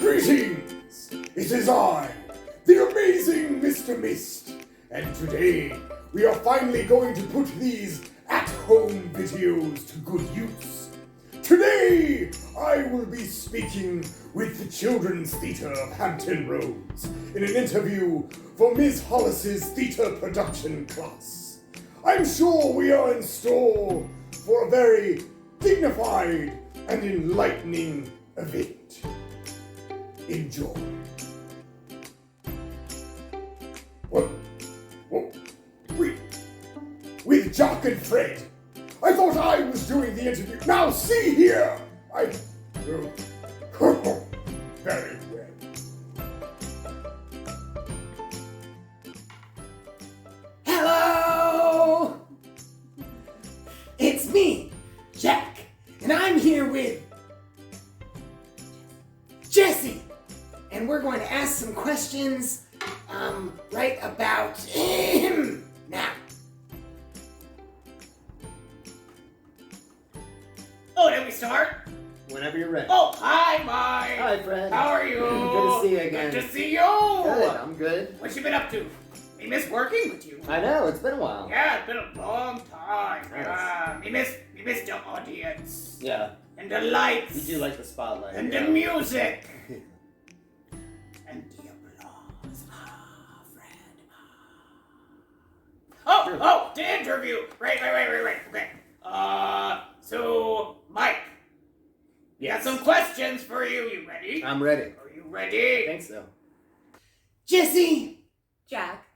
Greetings! It is I, the amazing Mr. Mist, and today we are finally going to put these at-home videos to good use. Today, I will be speaking with the Children's Theatre of Hampton Roads in an interview for Ms. Hollis's theatre production class. I'm sure we are in store for a very dignified and enlightening event. Enjoy. What? Wait. With Jock and Fred. I thought I was doing the interview. Now see here! Very well. Hello! It's me, Jack, and I'm here with Jesse, and we're going to ask some questions, right about him now. Oh, did we start? Whenever you're ready. Oh, hi, Mike. Hi, Fred. How are you? Good to see you again. Good to see you. Good, I'm good. What you been up to? We miss working with you. I know, it's been a while. Yeah, it's been a long time. Nice. We miss the audience. Yeah. And the lights. You do like the spotlight. And yeah. the music. And the applause. Fred. Oh, the interview. Right. Okay. So, Mike. Yes. Got some questions for you. You ready? I'm ready. Are you ready? I think so. Jesse. Jack,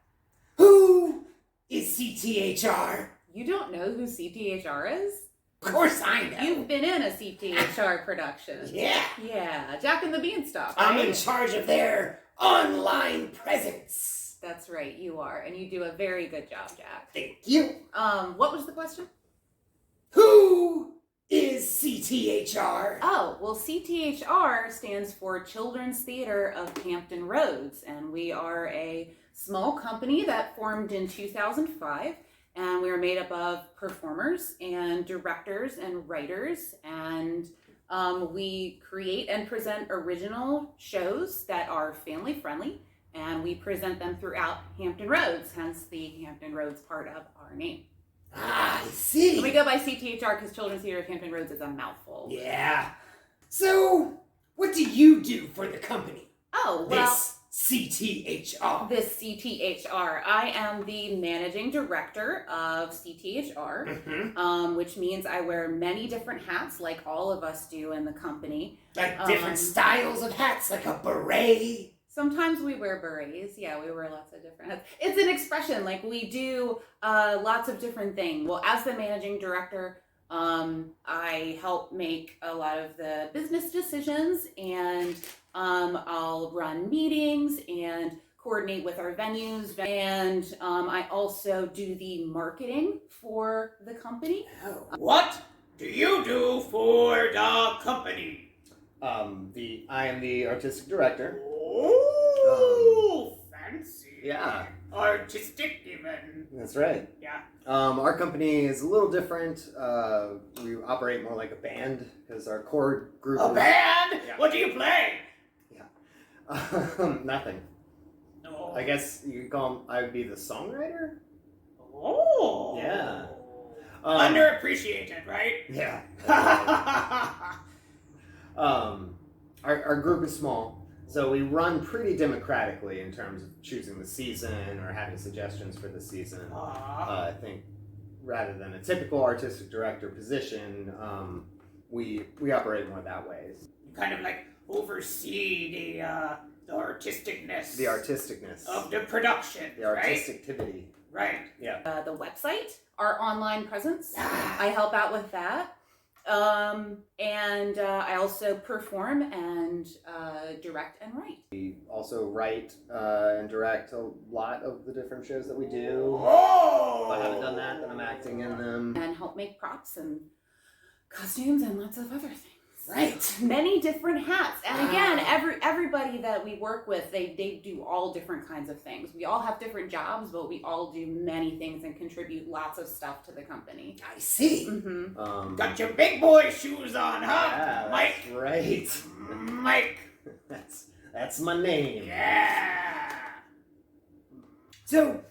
Who is CTHR? you don't know who CTHR is? Of course I know. You've been in a CTHR production. Yeah. Yeah, Jack and the Beanstalk, I'm right? in charge of their online presence. That's right, you are, and you do a very good job, Jack. Thank you. What was the question? Who is CTHR? Oh, well, CTHR stands for Children's Theatre of Hampton Roads, and we are a small company that formed in 2005, and we are made up of performers and directors and writers, and we create and present original shows that are family friendly, and we present them throughout Hampton Roads, hence the Hampton Roads part of our name. Ah, I see. We go by CTHR because Children's Theatre of Hampton Roads is a mouthful. Yeah. So, what do you do for the company? Oh, well, This CTHR. this CTHR. I am the managing director of CTHR, Mm-hmm. which means I wear many different hats like all of us do in the company. Like different styles of hats, like a beret. Sometimes we wear berets. Yeah, we wear lots of different hats. It's an expression. Like we do lots of different things. Well, as the managing director, I help make a lot of the business decisions, and I'll run meetings and coordinate with our venues. And I also do the marketing for the company. What do you do for the company? I am the artistic director. Oh, fancy. Yeah. Artistic even. That's right. Yeah. Our company is a little different. We operate more like a band because our core group A is... band? Yeah. What do you play? Nothing. Oh. I guess you could call I would be the songwriter? Oh. Yeah. Underappreciated, right? Yeah. Our group is small, so we run pretty democratically in terms of choosing the season or having suggestions for the season. I think rather than a typical artistic director position, we operate more that way. You kind of like oversee the artisticness. The artisticness. Of the production. The artistictivity. Right. Yeah. The website, our online presence. Ah. I help out with that. And I also perform and direct and write. We also write and direct a lot of the different shows that we do. Oh. If I haven't done that, then I'm acting in them. And help make props and costumes and lots of other things. Right. Many different hats. And again, everybody that we work with, they do all different kinds of things. We all have different jobs, but we all do many things and contribute lots of stuff to the company. I see. Mm-hmm. Got your big boy shoes on, huh? Yeah, Mike? that's right. Mike. That's my name. Yeah. So,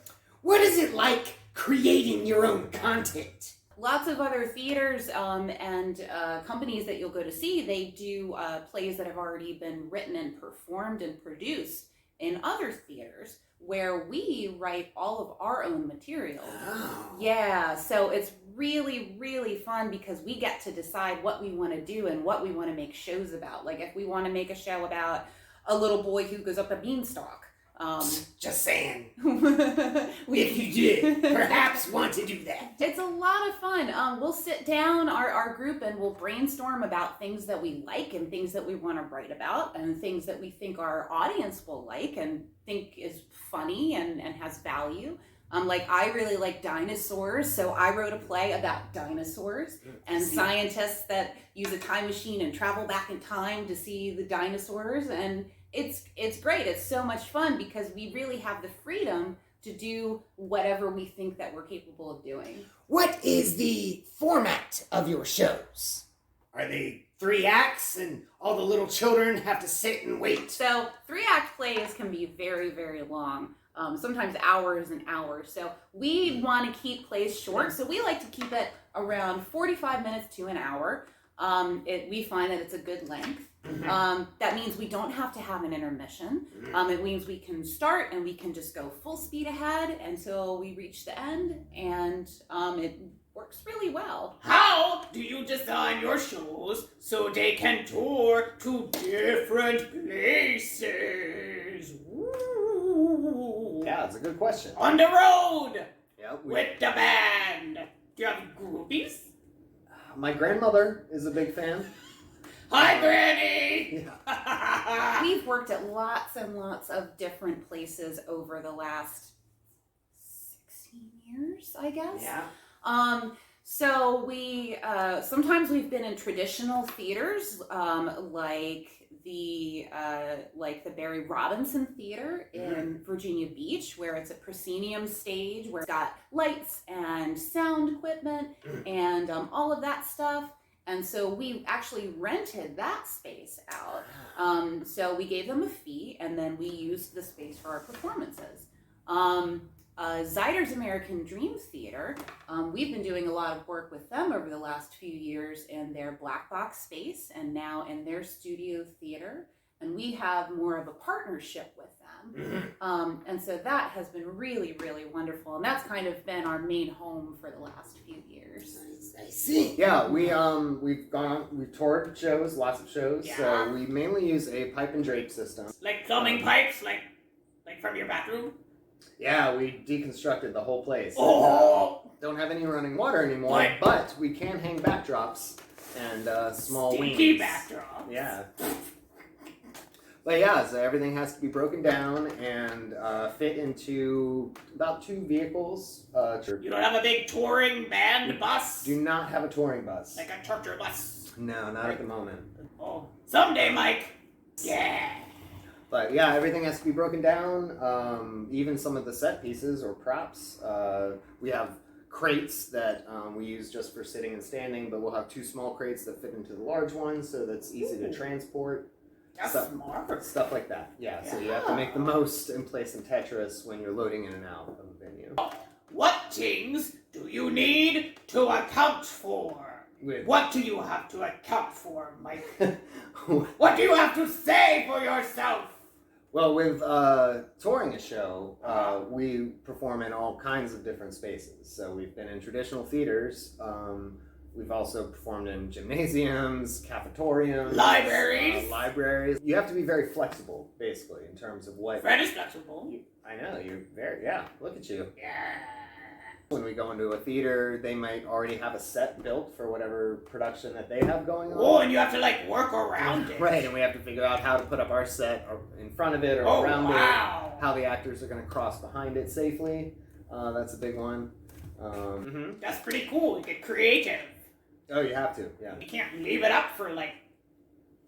what is it like creating your own content? Lots of other theaters and companies that you'll go to see, they do plays that have already been written and performed and produced in other theaters where we write all of our own material. Oh. Yeah, so it's really, really fun because we get to decide what we want to do and what we want to make shows about. Like if we want to make a show about a little boy who goes up a beanstalk. Just saying. we, If you did, perhaps want to do that. It's a lot of fun. We'll sit down, our group, and we'll brainstorm about things that we like and things that we want to write about and things that we think our audience will like and think is funny and has value. Like I really like dinosaurs, so I wrote a play about dinosaurs and scientists that use a time machine and travel back in time to see the dinosaurs, and it's great. It's so much fun because we really have the freedom to do whatever we think that we're capable of doing. What is the format of your shows? Are they 3 acts and all the little children have to sit and wait? So 3-act plays can be very, very long. Sometimes hours and hours. So we want to keep plays short. So we like to keep it around 45 minutes to an hour. We find that it's a good length. That means we don't have to have an intermission. It means we can start and we can just go full speed ahead until we reach the end, and it works really well. How do you design your shows so they can tour to different places? Ooh. Yeah, it's a good question. On the road Yeah, with the band. Do you have groupies? my grandmother is a big fan. Hi, Granny! We've worked at lots and lots of different places over the last 16 years, I guess. Yeah. So we sometimes we've been in traditional theaters, like the Barry Robinson Theater in Virginia Beach, where it's a proscenium stage where it's got lights and sound equipment and all of that stuff. And so we actually rented that space out. So we gave them a fee, and then we used the space for our performances. Zyder's American Dream Theater, we've been doing a lot of work with them over the last few years in their black box space and now in their studio theater. And we have more of a partnership with them. And so that has been really, really wonderful. And that's kind of been our main home for the last few years. I see. Yeah, we've toured shows, lots of shows. Yeah. So we mainly use a pipe and drape system. Like plumbing pipes, like from your bathroom? Yeah, we deconstructed the whole place. Oh! Don't have any running water anymore, but we can hang backdrops and small Stinky wings. backdrop. Yeah. But yeah, so everything has to be broken down and fit into about 2 vehicles. You don't have a big touring band bus? Do not have a touring bus. Like a torture bus? No, not at the moment. Oh, someday, Mike. Yeah. But yeah, everything has to be broken down. Even some of the set pieces or props. We have crates that we use just for sitting and standing, but we'll have 2 small crates that fit into the large ones, so that's easy to transport. That's smart. Stuff like that. Yeah, so you have to make the most in play some Tetris when you're loading in and out of a venue. What things do you need to account for? What do you have to account for, Mike? What do you have to say for yourself? Well, with touring a show, we perform in all kinds of different spaces. So we've been in traditional theaters. We've also performed in gymnasiums, cafetoriums, libraries. You have to be very flexible, basically, in terms of what. Fred is flexible. I know you're very. Yeah, look at you. Yeah. When we go into a theater, they might already have a set built for whatever production that they have going on. Oh, and you have to work around it. Right, and we have to figure out how to put up our set or in front of it or around it. How the actors are going to cross behind it safely. That's a big one. That's pretty cool. You get creative. Oh, you have to, yeah. You can't leave it up for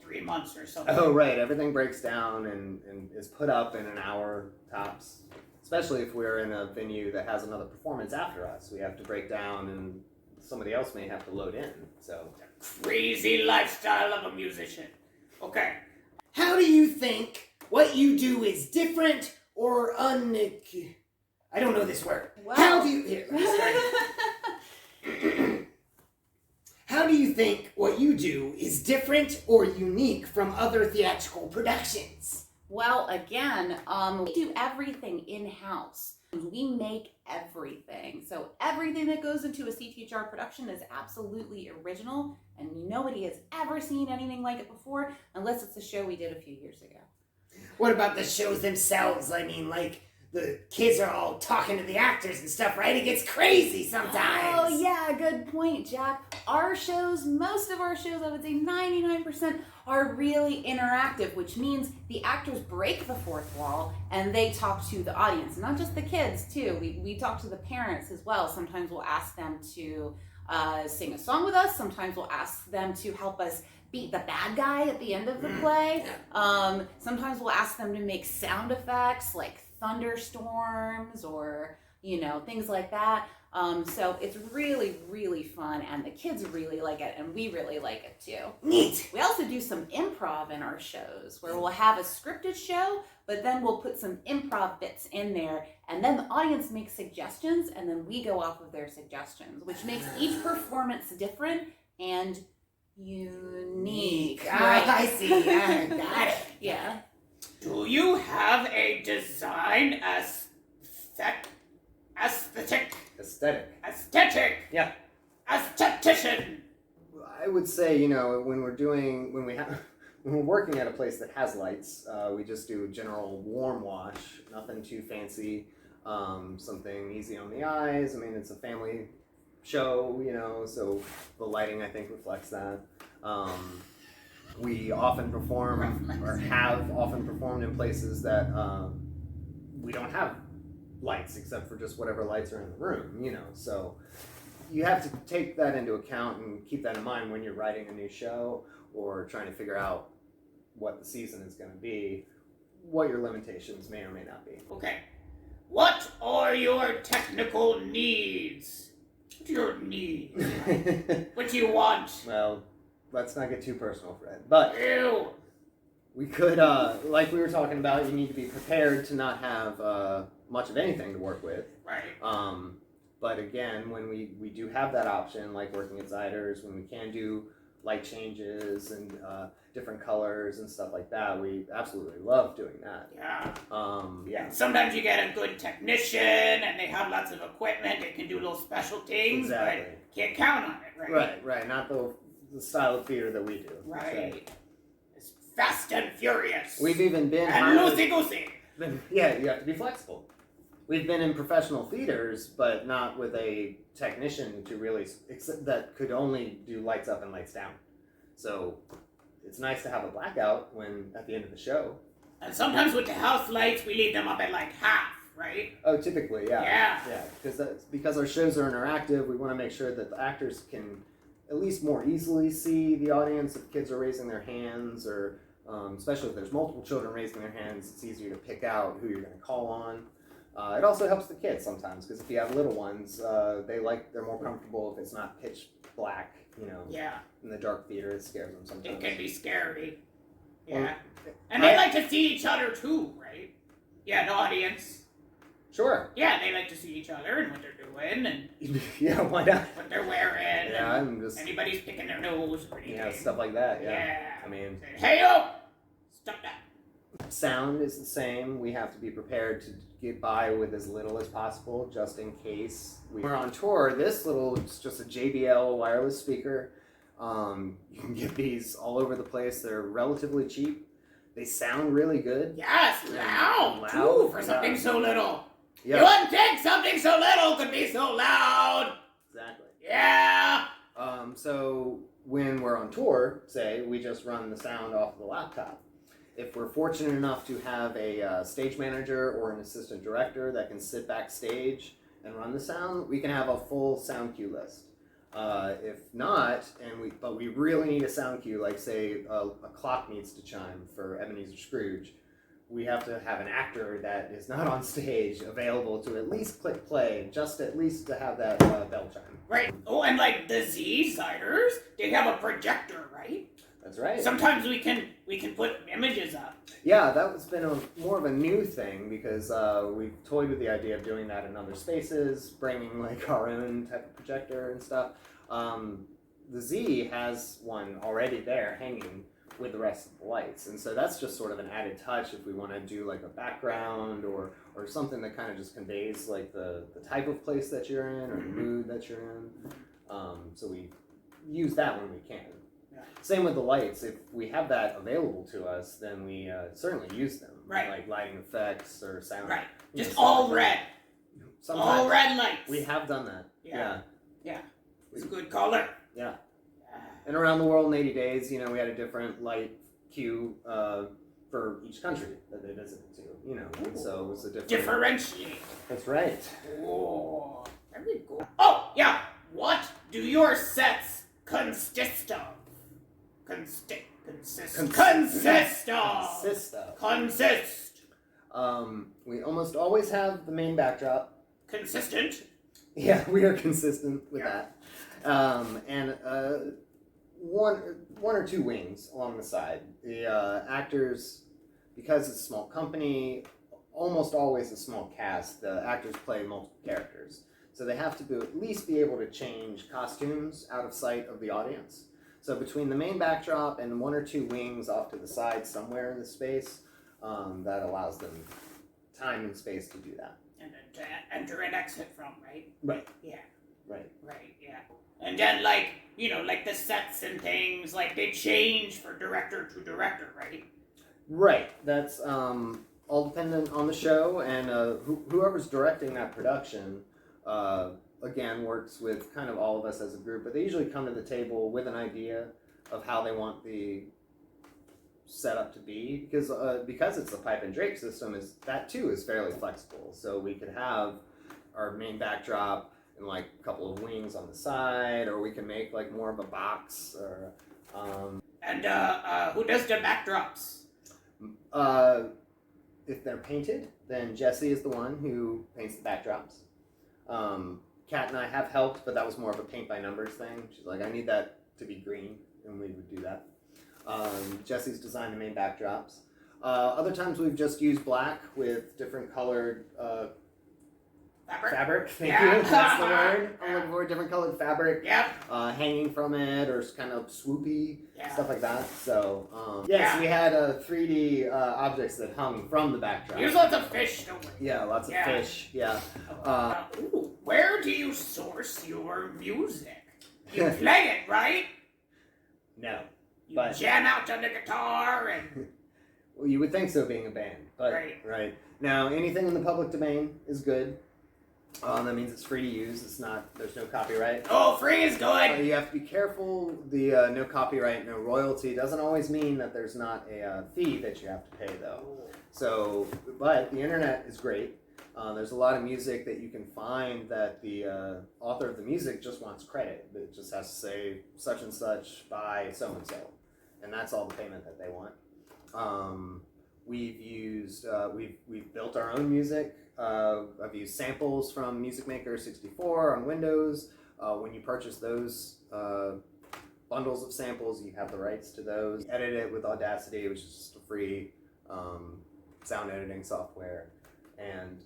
3 months or something. Oh, right. Everything breaks down and is put up in an hour tops. Especially if we're in a venue that has another performance after us. We have to break down and somebody else may have to load in. So Crazy lifestyle of a musician. Okay. How do you think what you do is different or I don't know this word. Wow. How do you... Here, let me start it. How do you think what you do is different or unique from other theatrical productions? Well, again, we do everything in-house. We make everything. So everything that goes into a CTHR production is absolutely original, and nobody has ever seen anything like it before, unless it's a show we did a few years ago. What about the shows themselves? I mean, like, the kids are all talking to the actors and stuff, right? It gets crazy sometimes. Oh, yeah, good point, Jack. Our shows, most of our shows, I would say 99%, are really interactive, which means the actors break the fourth wall and they talk to the audience. Not just the kids, too. We talk to the parents as well. Sometimes we'll ask them to sing a song with us. Sometimes we'll ask them to help us beat the bad guy at the end of the play. Sometimes we'll ask them to make sound effects like thunderstorms or, things like that. So it's really, really fun, and the kids really like it, and we really like it too. Neat. We also do some improv in our shows where we'll have a scripted show, but then we'll put some improv bits in there, and then the audience makes suggestions, and then we go off of their suggestions, which makes each performance different and unique. Right. I see. I got it. Yeah. Do you have a design aesthetic? Yeah. Aesthetician. I would say, when we're working at a place that has lights, we just do general warm wash, nothing too fancy, something easy on the eyes. I mean, it's a family show, so the lighting, I think, reflects that. We often perform, or have often performed in places that we don't have lights except for just whatever lights are in the room, so you have to take that into account and keep that in mind when you're writing a new show or trying to figure out what the season is going to be, what your limitations may or may not be. Okay. What are your technical needs? What are your needs? What do you want? Well, let's not get too personal, Fred, but Ew. we could, like we were talking about, you need to be prepared to not have much of anything to work with. Right. But again, when we do have that option, like working at Ziders, when we can do light changes and different colors and stuff like that, we absolutely love doing that. Yeah. Yeah. Sometimes you get a good technician and they have lots of equipment. They can do little special things. Exactly. But can't count on it, right? Right. Not the style of theater that we do. Right. It's fast and furious. We've even been and loosey-goosey. Yeah, you have to be flexible. We've been in professional theaters, but not with a technician to really, that could only do lights up and lights down. So it's nice to have a blackout at the end of the show. And sometimes with the house lights, we leave them up at like half, right? Oh, typically, yeah. Yeah. Because our shows are interactive, we want to make sure that the actors can at least more easily see the audience if kids are raising their hands, or especially if there's multiple children raising their hands, it's easier to pick out who you're going to call on. It also helps the kids sometimes, because if you have little ones, they're more comfortable if it's not pitch black, Yeah. in the dark theater. It scares them sometimes. It can be scary. Yeah. Well, and they like to see each other too, right? Yeah, the audience. Sure. Yeah, they like to see each other and what they're doing and Yeah, why not? what they're wearing. Yeah, and I'm just... anybody's picking their nose or anything. Yeah, stuff like that, yeah. Yeah. I mean... Hey, yo! Stop that. Sound is the same. We have to be prepared to get by with as little as possible, just in case. We're on tour. It's just a JBL wireless speaker. You can get these all over the place. They're relatively cheap. They sound really good. Yes, loud, too, for something so little. Yeah. You wouldn't think something so little could be so loud. Exactly. Yeah. So when we're on tour, say, we just run the sound off the laptop. If we're fortunate enough to have a stage manager or an assistant director that can sit backstage and run the sound, we can have a full sound cue list. If not, but we really need a sound cue, like say a clock needs to chime for Ebenezer Scrooge, we have to have an actor that is not on stage available to at least click play, just at least to have that bell chime. Right. Oh, and like the Z-Siders, they have a projector, right? That's right. Sometimes we can put images up. Yeah, that has been more of a new thing because we've toyed with the idea of doing that in other spaces, bringing like our own type of projector and stuff. The Z has one already there hanging with the rest of the lights, and so that's just sort of an added touch if we want to do like a background or something that kind of just conveys like the type of place that you're in or the mood that you're in. So we use that when we can. Yeah. Same with the lights. If we have that available to us, then we certainly use them. Right. Like lighting effects or sound. Right. you know, Just stuff all like red. that. Sometimes All red lights. we have done that. Yeah. Yeah. It's a good color. Yeah. And around the world in 80 days, we had a different light cue for each country that they visited to, and so it was a different... Differentiate. That's right. Oh, very good. Oh, yeah. What do your sets consist of? Consist of. We almost always have the main backdrop. Consistent. Yeah, we are consistent with Yeah. that. And one or two wings along the side. The actors, because it's a small company, almost always a small cast, the actors play multiple characters. So they have to at least be able to change costumes out of sight of the audience. So between the main backdrop and one or two wings off to the side somewhere in the space, that allows them time and space to do that. And then to enter and exit from, right? Right. Yeah. Right. Right, yeah. And then, like the sets and things, like, they change for director to director, right? Right. That's all dependent on the show, and whoever's directing that production, again, works with kind of all of us as a group, but they usually come to the table with an idea of how they want the setup to be, because it's a pipe and drape system, that too is fairly flexible. So we could have our main backdrop and like a couple of wings on the side, or we can make like more of a box, or And who does the backdrops? if they're painted, then Jessie is the one who paints the backdrops. Kat and I have helped, but that was more of a paint by numbers thing. She's like, I need that to be green, and we would do that. Jessie's designed the main backdrops. Other times we've just used black with different colored fabric. Thank you. That's the word. I'm looking for different colored fabric. Yep. Hanging from it, or kind of swoopy, Yeah. stuff like that. So, yes, we had 3D objects that hung from the backdrop. There's lots of fish, don't we? Yeah, lots of fish. Yeah. Ooh, where do you source your music? You play it, right? No. You But- jam out on the guitar and... Well, you would think so, being a band, but Right. Now anything in the public domain is good. That means it's free to use. There's no copyright. Oh, free is good! You have to be careful. The no copyright, no royalty doesn't always mean that there's not a fee that you have to pay, though. So, but the internet is great. There's a lot of music that you can find that the author of the music just wants credit. It just has to say such and such by so and so, and that's all the payment that they want. We've used we've built our own music. I've used samples from Music Maker 64 on Windows. When you purchase those bundles of samples, you have the rights to those. Edit it with Audacity, which is just a free sound editing software. And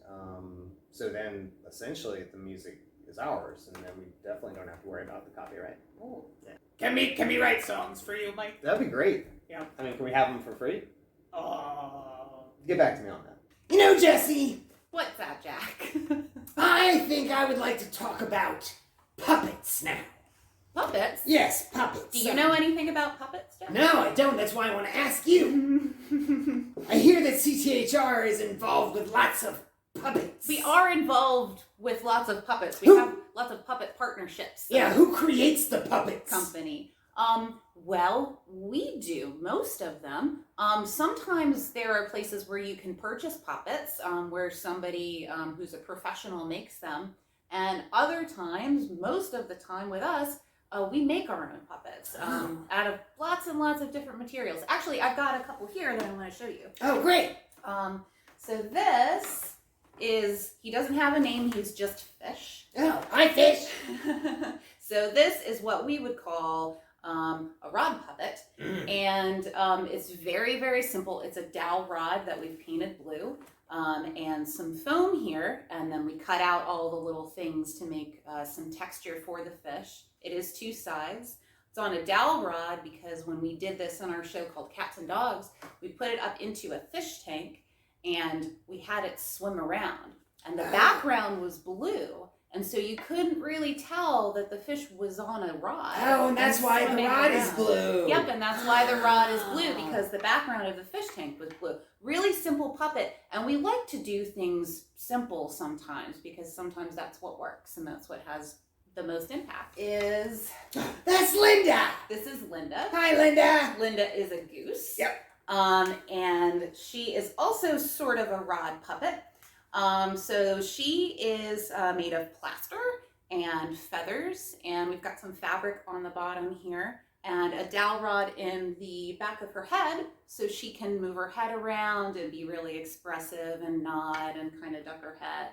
so then essentially the music is ours, and then we definitely don't have to worry about the copyright. Oh. Yeah. Can we write songs for you, Mike? That'd be great. Yeah. I mean, can we have them for free? Oh. Get back to me on that. You know, Jesse, What's that, Jack? I think I would like to talk about puppets now. Puppets? Yes, puppets. Do you know anything about puppets, Jack? No, I don't. That's why I want to ask you. I hear that CTHR is involved with lots of puppets. We are involved with lots of puppets. We Who- have lots of puppet partnerships. Yeah, who creates the puppets? Company. Well, we do most of them. Sometimes there are places where you can purchase puppets, where somebody who's a professional makes them. And other times, most of the time with us, we make our own puppets out of lots and lots of different materials. Actually, I've got a couple here that I want to show you. Oh, great. So this is, he doesn't have a name, he's just Fish. Oh, hi, Fish. So this is what we would call a rod puppet. And it's very, very simple. It's a dowel rod that we've painted blue, and some foam here, and then we cut out all the little things to make some texture for the fish. It is 2 sides. It's on a dowel rod because when we did this on our show called Cats and Dogs, we put it up into a fish tank and we had it swim around. And the background was blue. And so you couldn't really tell that the fish was on a rod. Oh, and that's why the rod is blue. Yep, and that's why the rod is blue, because the background of the fish tank was blue. Really simple puppet. And we like to do things simple sometimes, because sometimes that's what works and that's what has the most impact. That's Linda. This is Linda. Hi, Linda. Linda is a goose. Yep. And she is also sort of a rod puppet. So she is made of plaster and feathers, and we've got some fabric on the bottom here, and a dowel rod in the back of her head so she can move her head around and be really expressive and nod and kind of duck her head.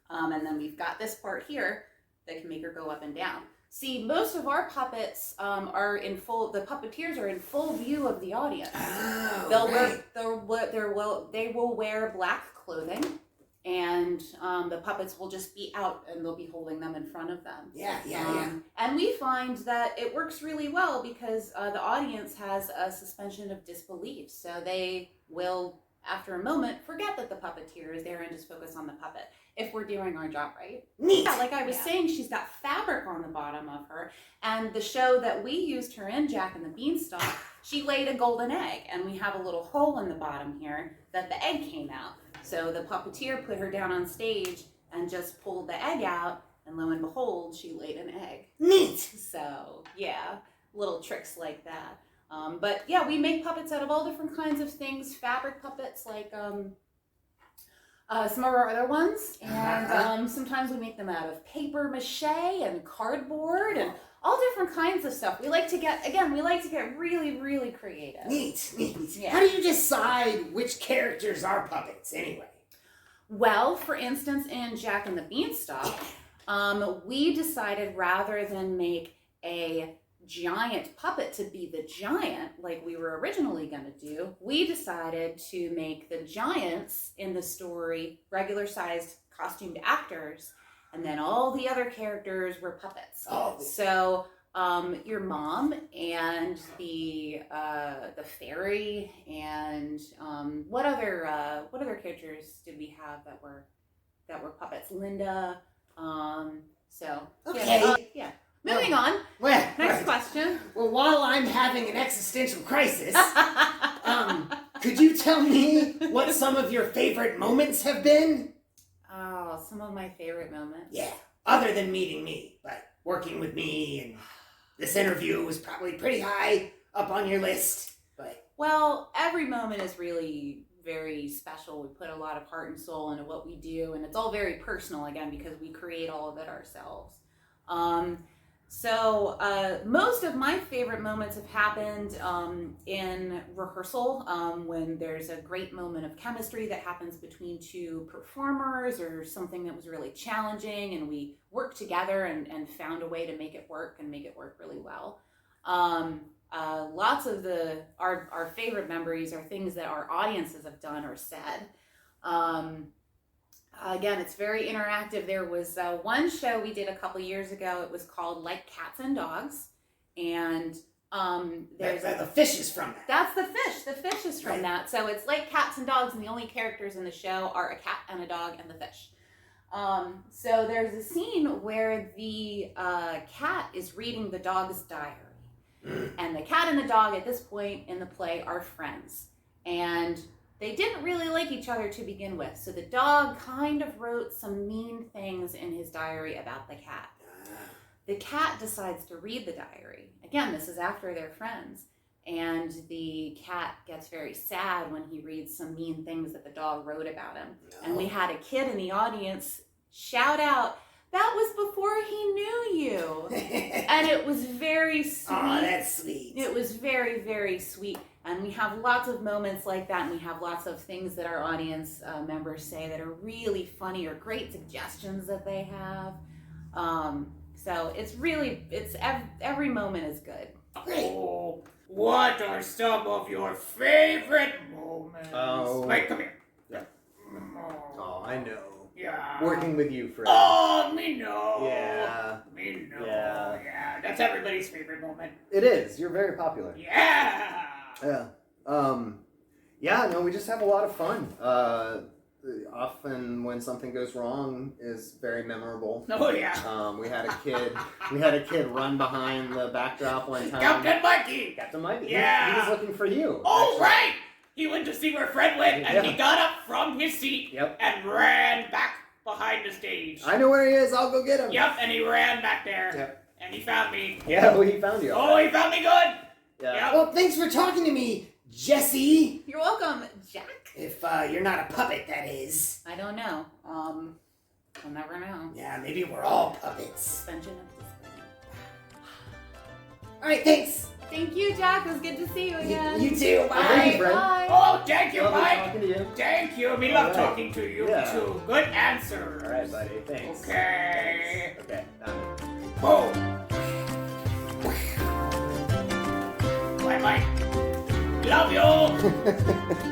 And then we've got this part here that can make her go up and down. See, most of our puppets are in full, the puppeteers are in full view of the audience. Oh, They will wear black clothing, and the puppets will just be out and they'll be holding them in front of them. Yeah. And we find that it works really well because the audience has a suspension of disbelief. So they will, after a moment, forget that the puppeteer is there and just focus on the puppet if we're doing our job right. Neat. Yeah, like I was saying, she's got fabric on the bottom of her. And the show that we used her in, Jack and the Beanstalk, she laid a golden egg. And we have a little hole in the bottom here that the egg came out. So the puppeteer put her down on stage and just pulled the egg out, and lo and behold, she laid an egg. Neat. So, yeah, little tricks like that. But yeah, we make puppets out of all different kinds of things. Fabric puppets, like some of our other ones. And sometimes we make them out of paper mache and cardboard and all different kinds of stuff. We like to get really, really creative. Neat. Yeah. How do you decide which characters are puppets, anyway? Well, for instance, in Jack and the Beanstalk, we decided rather than make a giant puppet to be the giant like we were originally going to do, we decided to make the giants in the story regular sized costumed actors, and then all the other characters were puppets. Oh. So your mom and the fairy and what other characters did we have that were puppets? Linda. Okay. Yeah. Moving on. Well, Next question. Well, while I'm having an existential crisis, could you tell me what some of your favorite moments have been? Oh, some of my favorite moments. Yeah, other than meeting me, but working with me, and this interview was probably pretty high up on your list. But well, every moment is really very special. We put a lot of heart and soul into what we do, and it's all very personal, again, because we create all of it ourselves. So most of my favorite moments have happened in rehearsal, when there's a great moment of chemistry that happens between 2 performers or something that was really challenging, and we worked together and found a way to make it work and make it work really well. Lots of our favorite memories are things that our audiences have done or said. Again, it's very interactive. There was one show we did a couple years ago. It was called Like Cats and Dogs. And there's the fish is from that. That's the fish. The fish is from that. So it's like Cats and Dogs, and the only characters in the show are a cat and a dog and the fish. So there's a scene where the cat is reading the dog's diary. And the cat and the dog at this point in the play are friends. And they didn't really like each other to begin with, so the dog kind of wrote some mean things in his diary about the cat. The cat decides to read the diary. Again, this is after they're friends, and the cat gets very sad when he reads some mean things that the dog wrote about him. No. And we had a kid in the audience shout out, "That was before he knew you." And it was very sweet. Oh, that's sweet. It was very, very sweet. And we have lots of moments like that, and we have lots of things that our audience members say that are really funny or great suggestions that they have. So it's every moment is good. great. Oh, what are some of your favorite moments? Oh. Mike, come here. Yeah. Oh, Oh, I know. yeah. Working with you, Fred. Oh, me know. Yeah. Me know. Yeah. Yeah. That's everybody's favorite moment. It is. You're very popular. Yeah. Yeah. Yeah, no, we just have a lot of fun. Often when something goes wrong is very memorable. Oh, yeah. We had a kid run behind the backdrop one time. Captain Mikey. Captain Mikey. Yeah. He was looking for you. Oh, actually. right. He went to see where Fred went, and Yeah. he got up from his seat Yep. and ran back behind the stage. I know where he is. I'll go get him. Yep, and he ran back there. Yep. And he found me. Yeah, well, he found you. Oh, he found me good. Yeah. Yep. Well, thanks for talking to me, Jesse. You're welcome, Jack. If you're not a puppet, that is. I don't know. We'll never know. Yeah, maybe we're all puppets. Suspension of disbelief. All right, thanks. Thank you, Jack. It was good to see you again. You too. Bye. Thank you, Fred. Bye. Oh, thank you, Lovely Mike. talking to you. Thank you. We All love right. talking to you, Yeah. too. Good answer. All right, buddy. Thanks. Okay. Thanks. Okay. Done. Boom. Bye, Mike. Love you.